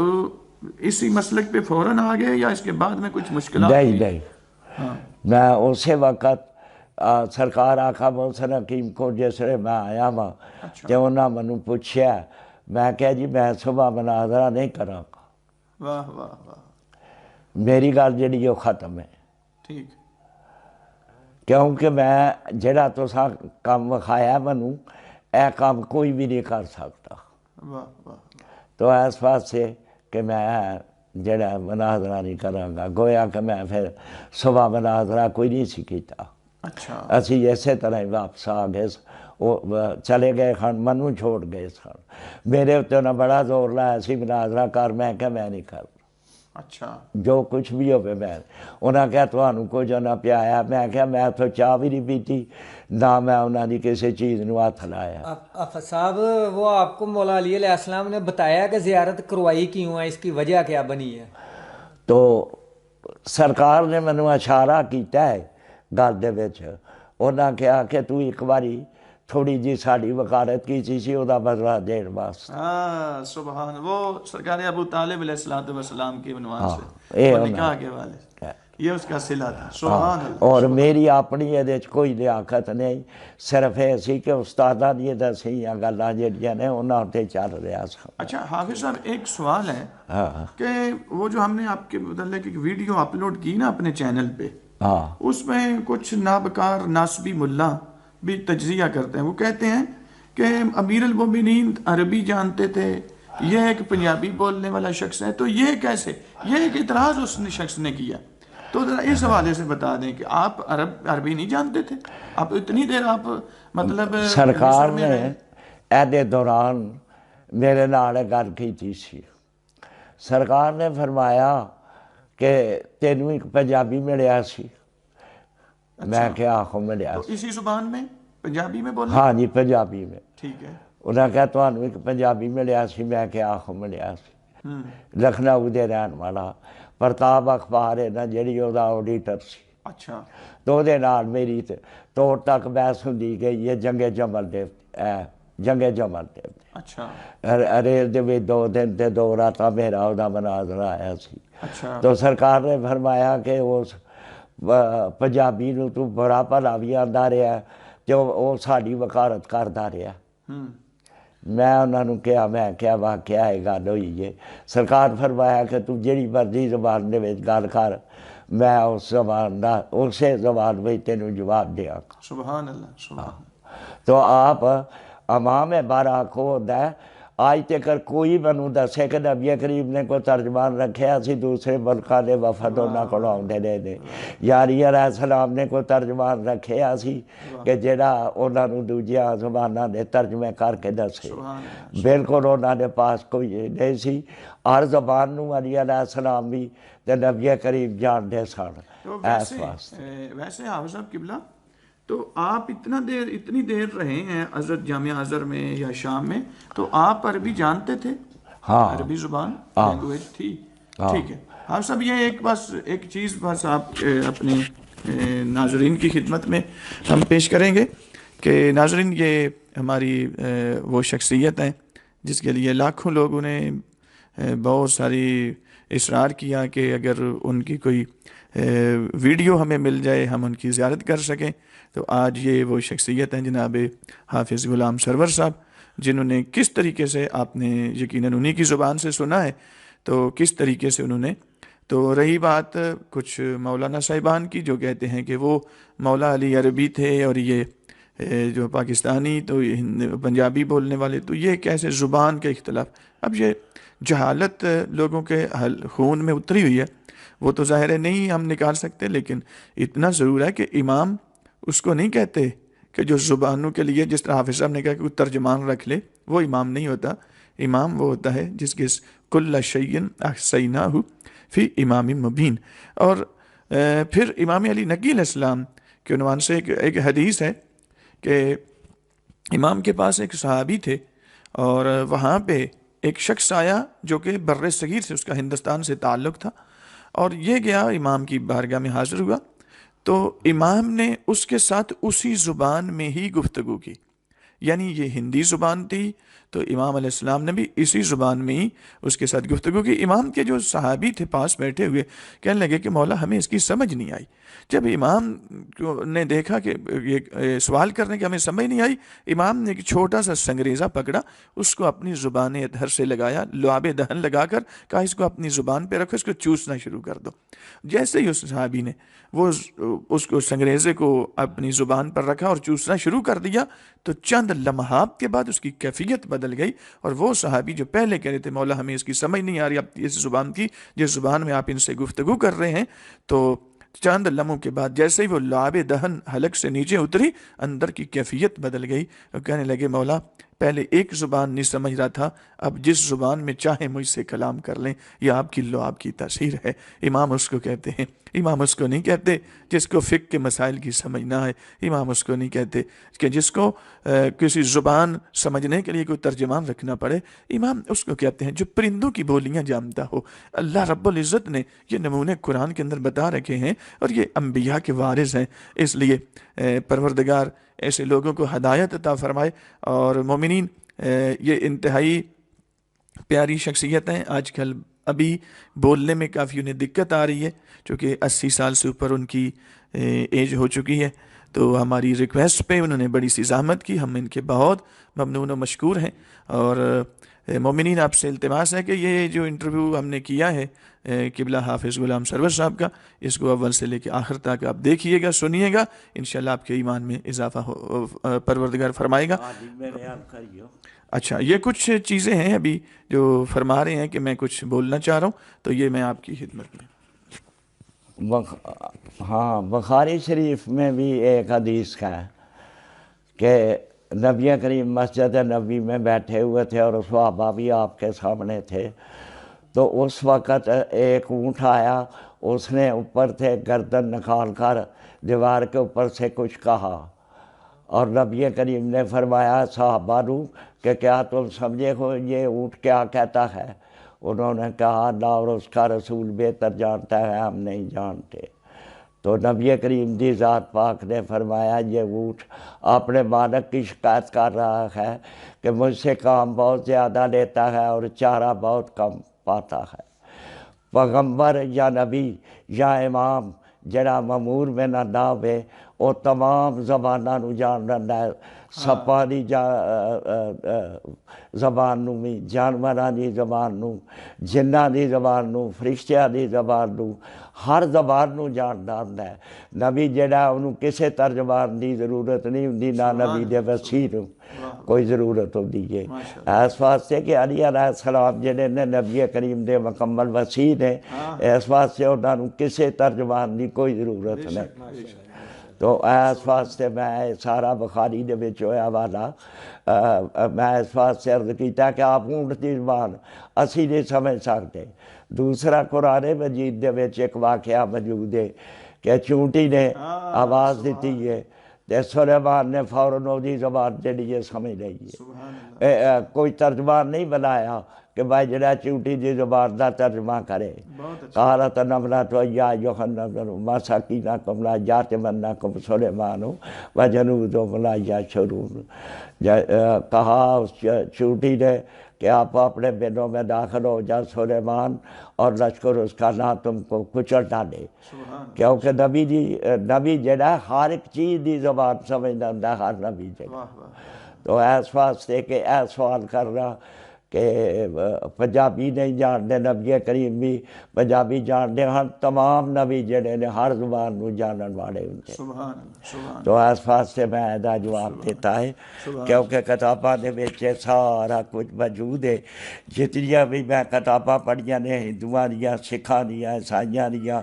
اسی مسلک پہ فوراً آ گئے یا اس کے بعد میں کچھ مشکلات؟ نہیں میں اسی وقت سرکار آقا محسن حکیم کو جسے میں آیا ہاں کہ انہوں نے مجھے پوچھا میں کہا جی میں صبح مناظرہ نہیں کراں گا. واہ واہ واہ, میری گل جڑی وہ ختم ہے. ٹھیک, کیونکہ میں جڑا تساں کام وکھایا منوں اے کام کوئی بھی نہیں کر سکتا. واہ واہ, تو اس واسطے کہ میں جڑا مناظرہ نہیں کراں گا گویا کہ میں پھر صبح مناظرہ کوئی نہیں سی کیتا. اچھا اسی اسی طرح ہی واپس آ گئے وہ چلے گئے خان منوں چھوڑ گئے سن. میرے اتنے انہیں بڑا زور لایا سی مناظرہ کر میں کہ میں نہیں کر. اچھا جو کچھ بھی ہوئے میں انہاں کہا تو انہوں کو جو نہ پیایا میں کہا میں تو چاہ بھی نہیں پیتی نہ میں انہوں نے کسی چیز نو ہاتھ لایا. حافظ صاحب وہ آپ کو مولا علی علیہ السلام نے بتایا کہ زیارت کروائی کیوں ہے, اس کی وجہ کیا بنی ہے؟ تو سرکار نے منو اشارہ کیتا ہے گل دے وچ انہاں کہا کہ تو ایک باری تھوڑی جی ساڑی وقارت کی چیزی او دا بدلہ دین واسطے. سبحان, وہ سرکار ابو طالب علیہ السلام کے عنوان سے وہ نکاح کے والے یہ اس کا صلہ تھا. سبحان اللہ. اور میری اپنی یہ کوئی لیاقت نہیں, صرف ایسی کہ استادہ یہ دسی گلاں جڑیاں نے انہاں تے چل رہا سا. اچھا حافظ صاحب ایک سوال ہے کہ وہ جو ہم نے آپ کے متعلق ایک ویڈیو اپلوڈ کی نا اپنے چینل پہ, اس میں کچھ نابکار ناسبی ملا بھی تجزیہ کرتے ہیں. وہ کہتے ہیں کہ امیر المومنین عربی جانتے تھے, یہ ایک پنجابی بولنے والا شخص ہے, تو یہ کیسے, یہ ایک اعتراض اس شخص نے کیا. تو ذرا اس حوالے سے بتا دیں کہ آپ عربی نہیں جانتے تھے, آپ اتنی دیر آپ مطلب سرکار نے ایدے دوران میرے نال گل کی سی. سرکار نے فرمایا کہ تینوں ایک پنجابی ملیا سی. میں کیا آخو ملیا سی اسی زبان میں پنجابی میں بولنا؟ ہاں جی پنجابی میں. ٹھیک ہے. انہاں کہا تو انہوں ایک پنجابی ملیا سی. میں کیا آخو ملیا سی. لکھنؤ دے رہن والا پرتاب اخبار ہے نا جڑی او دا آڈیٹر سی. اچھا. تو دے نال میری توڑ تک بحث ہوندی گئی یہ جنگ جمل دے اچھا. ریل دے وچ 2 دن تے 2 راتاں میرا او دا مناظرہ آیا سی. اچھا. تو سرکار نے فرمایا کہ اس پنجابی نو تو بڑا بھلا بھی آندا رہا تے او ساڈی وقارت کردا رہا. میں انہوں نے کہا میں کیا واقعہ ہے گل ہوئی ہے. سرکار فرمایا کہ تو جڑی مرضی زبان دے وچ گل کر میں اس زبان دا اسی زبان وچ تینوں جواب دیاں گا. سبحان اللہ. سبحان. تو آپ امام باراک ہوتا ہے آج تک کوئی منو دسے کہ نبی کریم نے کوئی ترجمان رکھیا سی دوسرے ملکاں دے وفد انہاں کول آؤندے رہے یا علی علیہ السلام نے کوئی ترجمان رکھیا سی کہ جڑا انہاں نوں دوجیاں زباناں دے ترجمے کر کے دسے. بالکل انہاں دے پاس کوئی نہیں سی. ہر زبان نوں علی علیہ السلام بھی تے نبی کریم جانتے سن. ویسے حافظ صاحب قبلہ تو آپ اتنی دیر رہے ہیں حضرت جامعہ ازہر میں یا شام میں, تو آپ عربی جانتے تھے؟ عربی زبان لینگویج تھی. ٹھیک ہے حافظ صاحب, یہ ایک چیز بس آپ اپنے ناظرین کی خدمت میں ہم پیش کریں گے کہ ناظرین یہ ہماری وہ شخصیت ہیں جس کے لیے لاکھوں لوگوں نے بہت ساری اصرار کیا کہ اگر ان کی کوئی ویڈیو ہمیں مل جائے ہم ان کی زیارت کر سکیں. تو آج یہ وہ شخصیت ہیں جناب حافظ غلام سرور صاحب, جنہوں نے کس طریقے سے آپ نے یقیناً انہی کی زبان سے سنا ہے, تو کس طریقے سے انہوں نے تو رہی بات کچھ مولانا صاحبان کی جو کہتے ہیں کہ وہ مولا علی عربی تھے اور یہ جو پاکستانی تو پنجابی بولنے والے، تو یہ کیسے زبان کے اختلاف. اب یہ جہالت لوگوں کے خون میں اتری ہوئی ہے، وہ تو ظاہر ہے نہیں ہم نکال سکتے، لیکن اتنا ضرور ہے کہ امام اس کو نہیں کہتے کہ جو زبانوں کے لیے، جس طرح حافظ صاحب نے کہا کہ کوئی ترجمان رکھ لے، وہ امام نہیں ہوتا. امام وہ ہوتا ہے جس کے کل شیء احصیناہ فی امام مبین. اور پھر امام علی نقی علیہ السلام کے عنوان سے ایک حدیث ہے کہ امام کے پاس ایک صحابی تھے اور وہاں پہ ایک شخص آیا جو کہ بر صغیر سے، اس کا ہندوستان سے تعلق تھا، اور یہ گیا امام کی بارگاہ میں حاضر ہوا تو امام نے اس کے ساتھ اسی زبان میں ہی گفتگو کی. یعنی یہ ہندی زبان تھی تو امام علیہ السلام نے بھی اسی زبان میں ہی اس کے ساتھ گفتگو کی. امام کے جو صحابی تھے پاس بیٹھے ہوئے کہنے لگے کہ مولا ہمیں اس کی سمجھ نہیں آئی. جب امام نے دیکھا کہ یہ سوال کرنے کی ہمیں سمجھ نہیں آئی، امام نے ایک چھوٹا سا سنگریزہ پکڑا، اس کو اپنی زبان ادھر سے لگایا، لعاب دہن لگا کر کہا اس کو اپنی زبان پہ رکھو، اس کو چوسنا شروع کر دو. جیسے ہی اس صحابی نے وہ اس کو سنگریزے کو اپنی زبان پر رکھا اور چوسنا شروع کر دیا تو چند لمحات کے بعد اس کی کیفیت بدل گئی، اور وہ صحابی جو پہلے کہہ رہے تھے مولا ہمیں اس کی سمجھ نہیں آ رہی اب اس زبان کی جس زبان میں آپ ان سے گفتگو کر رہے ہیں، تو چند لمحوں کے بعد جیسے ہی وہ لعاب دہن حلق سے نیچے اتری، اندر کی کیفیت بدل گئی اور کہنے لگے مولا پہلے ایک زبان نہیں سمجھ رہا تھا، اب جس زبان میں چاہے مجھ سے کلام کر لیں، یہ آپ کی لعاب کی تاثیر ہے. امام اس کو کہتے ہیں. امام اس کو نہیں کہتے جس کو فقہ کے مسائل کی سمجھ نہ آئے. امام اس کو نہیں کہتے کہ جس کو کسی زبان سمجھنے کے لیے کوئی ترجمان رکھنا پڑے. امام اس کو کہتے ہیں جو پرندوں کی بولیاں جانتا ہو. اللہ رب العزت نے یہ نمونے قرآن کے اندر بتا رکھے ہیں اور یہ انبیاء کے وارث ہیں. اس لیے پروردگار ایسے لوگوں کو ہدایت عطا فرمائے. اور مومنین، یہ انتہائی پیاری شخصیت ہیں. آج کل ابھی بولنے میں کافی انہیں دقت آ رہی ہے چونکہ 80 سال سے اوپر ان کی ایج ہو چکی ہے، تو ہماری ریکویسٹ پہ انہوں نے بڑی سی زحمت کی. ہم ان کے بہت ممنون و مشکور ہیں. اور مومنین آپ سے التماس ہے کہ یہ جو انٹرویو ہم نے کیا ہے قبلہ حافظ غلام سرور صاحب کا، اس کو اول سے لے کے آخر تک آپ دیکھیے گا، سنیے گا، انشاءاللہ آپ کے ایمان میں اضافہ پروردگار فرمائے گا. اچھا، یہ کچھ چیزیں ہیں ابھی جو فرما رہے ہیں کہ میں کچھ بولنا چاہ رہا ہوں، تو یہ میں آپ کی خدمت میں. ہاں، بخاری شریف میں بھی ایک حدیث ہے کہ نبی کریم مسجد نبی میں بیٹھے ہوئے تھے اور صحابہ بھی آپ کے سامنے تھے، تو اس وقت ایک اونٹ آیا، اس نے اوپر سے گردن نکال کر دیوار کے اوپر سے کچھ کہا، اور نبی کریم نے فرمایا صحابہ نو کہ کیا تم سمجھے ہو یہ اونٹ کیا کہتا ہے؟ انہوں نے کہا اللہ اور اس کا رسول بہتر جانتا ہے، ہم نہیں جانتے. تو نبی کریم دی ذات پاک نے فرمایا یہ اونٹ اپنے مالک کی شکایت کر رہا ہے کہ مجھ سے کام بہت زیادہ لیتا ہے اور چارہ بہت کم پاتا ہے. پیغمبر یا نبی یا امام جڑا مامور میں نہ ڈاوے وہ تمام زباناں نو جان رہا ہے. سپاں دی زبان نو بھی، جانوراں دی زبان نو، جناں دی زبان نو، فرشتیاں دی زبان نو، ہر زبان نو جاندا ہوندا ہے. نبی جڑا انہوں کسے ترجمان دی ضرورت نہیں ہوندی، نہ نبی دے وسیع نو کوئی ضرورت ہوندی ہے. اس واسطے کہ علی علیہ السلام جڑے نے نبی کریم دے مکمل وسیع نے، اس واسطے انہاں نو کسے ترجمان دی کوئی ضرورت نہیں. تو اس واسطے میں سارا بخاری دے وچ ہویا والا میں اس واسطے عرض کیتا کہ آپ اونٹ دی زبان اسی نہیں سمجھ سکتے. دوسرا قرآن مجید دے وچ ایک واقعہ موجود ہے کہ چونٹی نے آواز دیتی ہے تے سلیمان نے فوراً دی زبان جڑی ہے سمجھ لئی ہے. کوئی ترجمان نہیں بنایا کہ بھائی جڑا چونٹی دی زبان دا ترجمہ کرے. قالت نملۃ یا ایھا النمل ما سقیناکم لا یأتمنکم سلیمان وجنودہ لا یشعرون. کہا اس چونٹی نے کہ آپ اپنے بینوں میں داخل ہو جا سلیمان اور لشکر اس کا نہ تم کو کچل ڈالے. کیونکہ نبی جڑا ہر ایک چیز دی زبان سمجھنا ہوندا ہر نبی جڑا. تو اس واسطے کہ اے سوال کرنا کہ پنجابی نہیں جانتے نبی کریم بھی پنجابی جانتے ہیں تمام نبی جڑے نے ہر زبان نو جانن والے ہوندے سبحان اللہ سبحان تو اس واسطے میں ایدا جواب دیتا ہے کیونکہ کتاباں دے وچ سارا کچھ موجود ہے جتنیاں بھی میں کتاباں پڑھیاں نے ہندوؤں دیاں سکھاں دیاں عیسائیاں دیاں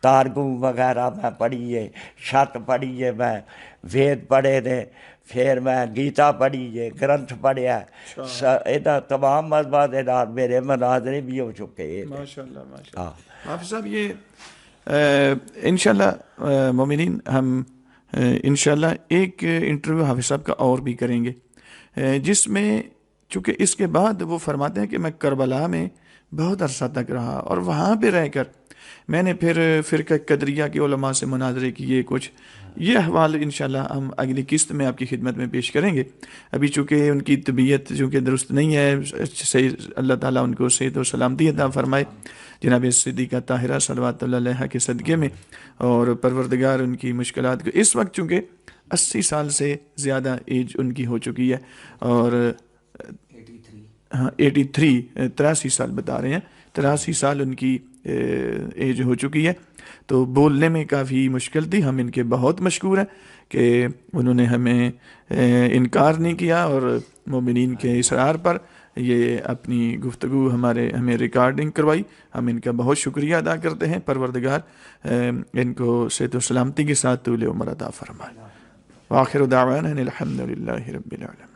تارگم وغیرہ میں پڑھی ہے شت پڑھی ہے میں وید پڑھے نے پھر میں گیتا پڑھی ہے گرنتھ پڑھیا ہے تمام مذہباں دے نال میرے مناظرے بھی ہو چکے ہیں ماشاءاللہ ماشاءاللہ حافظ صاحب یہ انشاءاللہ مومنین ہم انشاءاللہ ایک انٹرویو حافظ صاحب کا اور بھی کریں گے جس میں چونکہ اس کے بعد وہ فرماتے ہیں کہ میں کربلا میں بہت عرصہ تک رہا اور وہاں پہ رہ کر میں نے پھر فرقہ قدریہ کے علماء سے مناظرے کیے کچھ یہ احوال انشاءاللہ ہم اگلی قسط میں آپ کی خدمت میں پیش کریں گے ابھی چونکہ ان کی طبیعت چونکہ درست نہیں ہے صحیح اللہ تعالیٰ ان کو صحت و سلامتی عطا فرمائے جناب صدیقہ طاہرہ صلوات اللہ علیہ کے صدقے میں اور پروردگار ان کی مشکلات کو اس وقت چونکہ 80 سال سے زیادہ ایج ان کی ہو چکی ہے اور 83 سال بتا رہے ہیں 83 سال ان کی ایج ہو چکی ہے تو بولنے میں کافی مشکل تھی ہم ان کے بہت مشکور ہیں کہ انہوں نے ہمیں انکار نہیں کیا اور مومنین کے اصرار پر یہ اپنی گفتگو ہمیں ریکارڈنگ کروائی ہم ان کا بہت شکریہ ادا کرتے ہیں پروردگار ان کو صحت و سلامتی کے ساتھ طول عمر عطا فرمائے وآخر دعوانا الحمد للہ رب العالمین